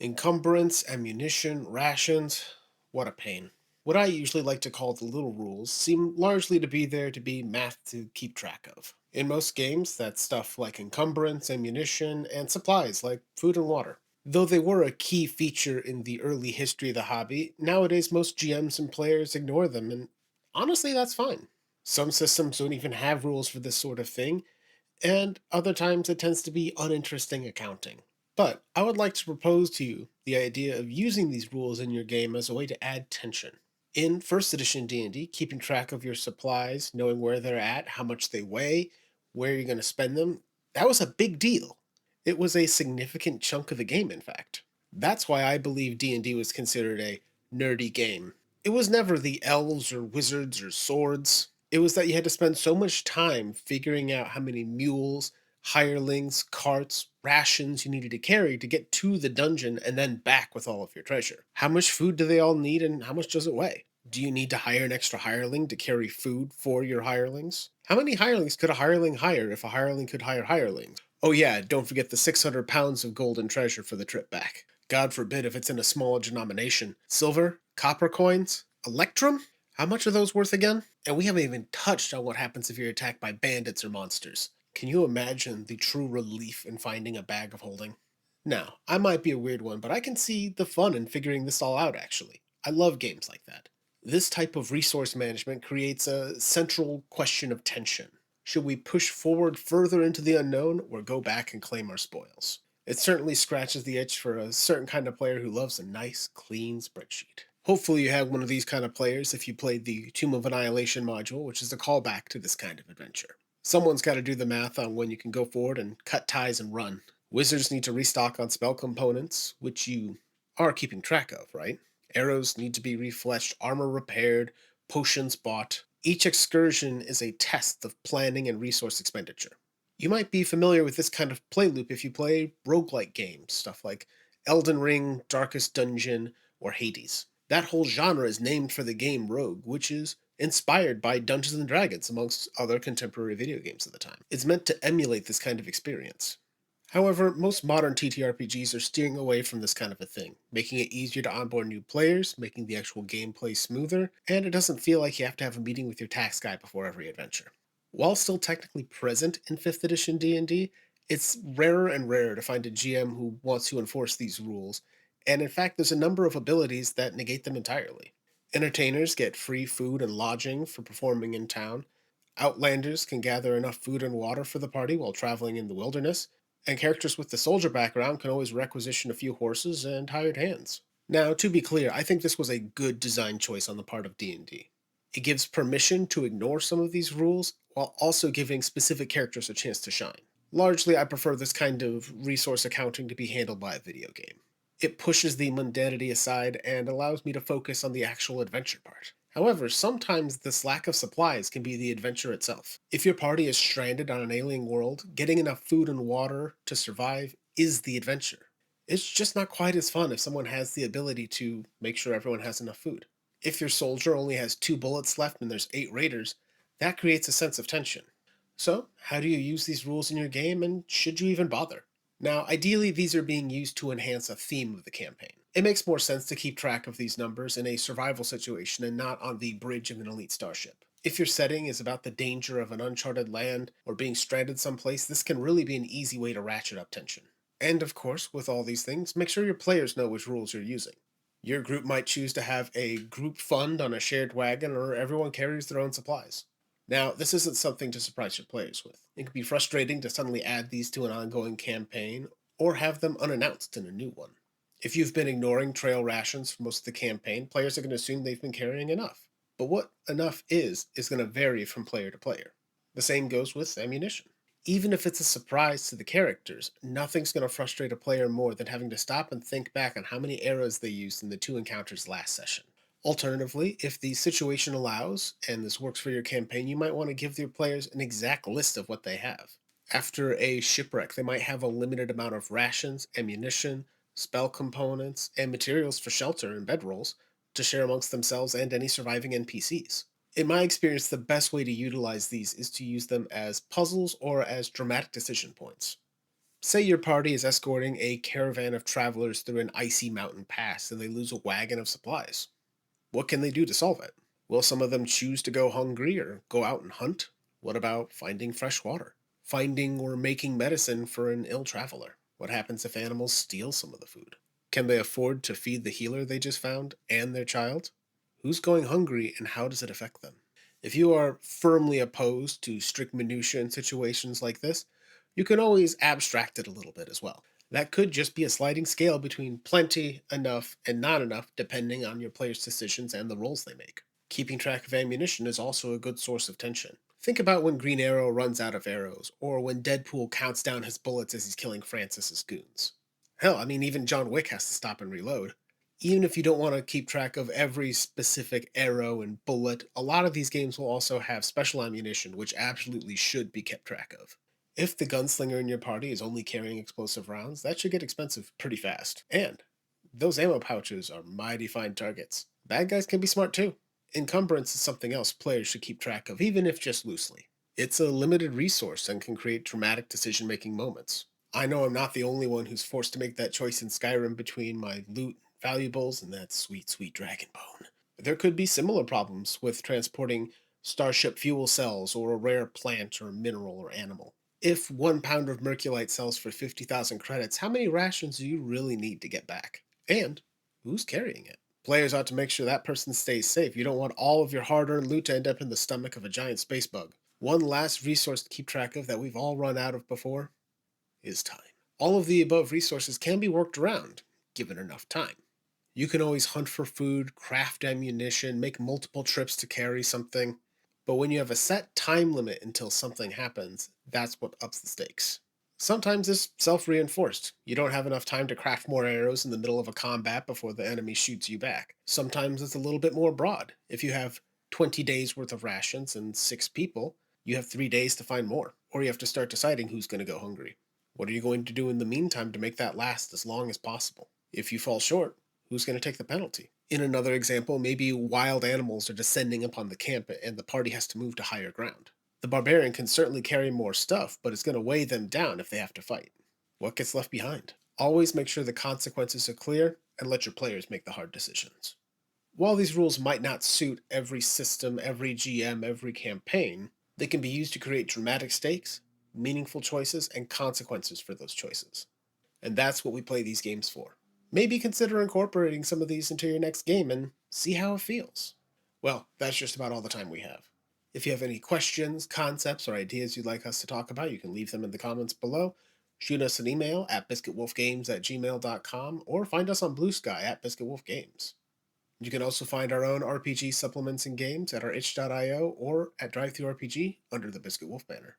Encumbrance, ammunition, rations. What a pain. What I usually like to call the little rules seem largely to be there to be math to keep track of. In most games, that's stuff like encumbrance, ammunition, and supplies like food and water. Though they were a key feature in the early history of the hobby, nowadays most GMs and players ignore them, and honestly, that's fine. Some systems don't even have rules for this sort of thing, and other times it tends to be uninteresting accounting. But I would like to propose to you the idea of using these rules in your game as a way to add tension. In first edition D&D, keeping track of your supplies, knowing where they're at, how much they weigh, where you're going to spend them, that was a big deal. It was a significant chunk of the game, in fact. That's why I believe D&D was considered a nerdy game. It was never the elves or wizards or swords. It was that you had to spend so much time figuring out how many mules, hirelings, carts, rations you needed to carry to get to the dungeon and then back with all of your treasure. How much food do they all need and how much does it weigh? Do you need to hire an extra hireling to carry food for your hirelings? How many hirelings could a hireling hire if a hireling could hire hirelings? Oh, yeah, don't forget the 600 pounds of golden treasure for the trip back. God forbid if it's in a smaller denomination. Silver? Copper coins? Electrum? How much are those worth again? And we haven't even touched on what happens if you're attacked by bandits or monsters. Can you imagine the true relief in finding a bag of holding? Now, I might be a weird one, but I can see the fun in figuring this all out actually. I love games like that. This type of resource management creates a central question of tension. Should we push forward further into the unknown or go back and claim our spoils? It certainly scratches the itch for a certain kind of player who loves a nice, clean spreadsheet. Hopefully, you have one of these kind of players if you played the Tomb of Annihilation module, which is a callback to this kind of adventure. Someone's got to do the math on when you can go forward and cut ties and run. Wizards need to restock on spell components, which you are keeping track of, right? Arrows need to be refleshed, armor repaired, potions bought. Each excursion is a test of planning and resource expenditure. You might be familiar with this kind of play loop if you play roguelike games, stuff like Elden Ring, Darkest Dungeon, or Hades. That whole genre is named for the game Rogue, which is inspired by Dungeons and Dragons, amongst other contemporary video games of the time. It's meant to emulate this kind of experience. However, most modern TTRPGs are steering away from this kind of a thing, making it easier to onboard new players, making the actual gameplay smoother, and it doesn't feel like you have to have a meeting with your tax guy before every adventure. While still technically present in 5th edition D&D, it's rarer and rarer to find a GM who wants to enforce these rules, and in fact there's a number of abilities that negate them entirely. Entertainers get free food and lodging for performing in town. Outlanders can gather enough food and water for the party while traveling in the wilderness, and characters with the soldier background can always requisition a few horses and hired hands. Now, to be clear, I think this was a good design choice on the part of D&D. It gives permission to ignore some of these rules while also giving specific characters a chance to shine. Largely, I prefer this kind of resource accounting to be handled by a video game. It pushes the mundanity aside and allows me to focus on the actual adventure part. However, sometimes this lack of supplies can be the adventure itself. If your party is stranded on an alien world, getting enough food and water to survive is the adventure. It's just not quite as fun if someone has the ability to make sure everyone has enough food. If your soldier only has 2 bullets left and there's 8 raiders, that creates a sense of tension. So, how do you use these rules in your game, and should you even bother? Now, ideally, these are being used to enhance a theme of the campaign. It makes more sense to keep track of these numbers in a survival situation and not on the bridge of an elite starship. If your setting is about the danger of an uncharted land or being stranded someplace, this can really be an easy way to ratchet up tension. And of course, with all these things, make sure your players know which rules you're using. Your group might choose to have a group fund on a shared wagon, or everyone carries their own supplies. Now, this isn't something to surprise your players with. It can be frustrating to suddenly add these to an ongoing campaign, or have them unannounced in a new one. If you've been ignoring trail rations for most of the campaign, players are going to assume they've been carrying enough. But what enough is going to vary from player to player. The same goes with ammunition. Even if it's a surprise to the characters, nothing's going to frustrate a player more than having to stop and think back on how many arrows they used in the 2 encounters last session. Alternatively, if the situation allows, and this works for your campaign, you might want to give your players an exact list of what they have. After a shipwreck, they might have a limited amount of rations, ammunition, spell components, and materials for shelter and bedrolls to share amongst themselves and any surviving NPCs. In my experience, the best way to utilize these is to use them as puzzles or as dramatic decision points. Say your party is escorting a caravan of travelers through an icy mountain pass and they lose a wagon of supplies. What can they do to solve it? Will some of them choose to go hungry or go out and hunt? What about finding fresh water? Finding or making medicine for an ill traveler? What happens if animals steal some of the food? Can they afford to feed the healer they just found and their child? Who's going hungry and how does it affect them? If you are firmly opposed to strict minutiae in situations like this, you can always abstract it a little bit as well. That could just be a sliding scale between plenty, enough, and not enough, depending on your player's decisions and the rolls they make. Keeping track of ammunition is also a good source of tension. Think about when Green Arrow runs out of arrows, or when Deadpool counts down his bullets as he's killing Francis's goons. Hell, I mean, even John Wick has to stop and reload. Even if you don't want to keep track of every specific arrow and bullet, a lot of these games will also have special ammunition, which absolutely should be kept track of. If the gunslinger in your party is only carrying explosive rounds, that should get expensive pretty fast. And those ammo pouches are mighty fine targets. Bad guys can be smart too. Encumbrance is something else players should keep track of, even if just loosely. It's a limited resource and can create dramatic decision making moments. I know I'm not the only one who's forced to make that choice in Skyrim between my loot, valuables, and that sweet, sweet dragon bone. There could be similar problems with transporting starship fuel cells or a rare plant or mineral or animal. If 1 pound of merculite sells for 50,000 credits, how many rations do you really need to get back? And who's carrying it? Players ought to make sure that person stays safe. You don't want all of your hard earned loot to end up in the stomach of a giant space bug. One last resource to keep track of that we've all run out of before is time. All of the above resources can be worked around, given enough time. You can always hunt for food, craft ammunition, make multiple trips to carry something. But when you have a set time limit until something happens, that's what ups the stakes. Sometimes it's self reinforced. You don't have enough time to craft more arrows in the middle of a combat before the enemy shoots you back. Sometimes it's a little bit more broad. If you have 20 days worth of rations and 6 people, you have 3 days to find more. Or you have to start deciding who's going to go hungry. What are you going to do in the meantime to make that last as long as possible? If you fall short, who's going to take the penalty? In another example, maybe wild animals are descending upon the camp and the party has to move to higher ground. The barbarian can certainly carry more stuff, but it's going to weigh them down if they have to fight. What gets left behind? Always make sure the consequences are clear and let your players make the hard decisions. While these rules might not suit every system, every GM, every campaign, they can be used to create dramatic stakes, meaningful choices, and consequences for those choices. And that's what we play these games for. Maybe consider incorporating some of these into your next game and see how it feels. Well, that's just about all the time we have. If you have any questions, concepts, or ideas you'd like us to talk about, you can leave them in the comments below. Shoot us an email at biscuitwolfgames@gmail.com or find us on Blue Sky at biscuitwolfgames. You can also find our own RPG supplements and games at our itch.io or at DriveThruRPG under the Biscuit Wolf banner.